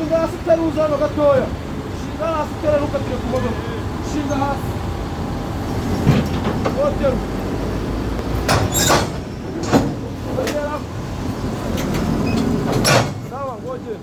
shinga hasi uteruza hano gatoya shinga hasi utera ntukatire ku modoka shinga hasi woteru sawa ngoje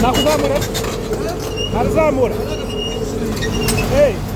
Nakuzamura? Narizamura. Ei!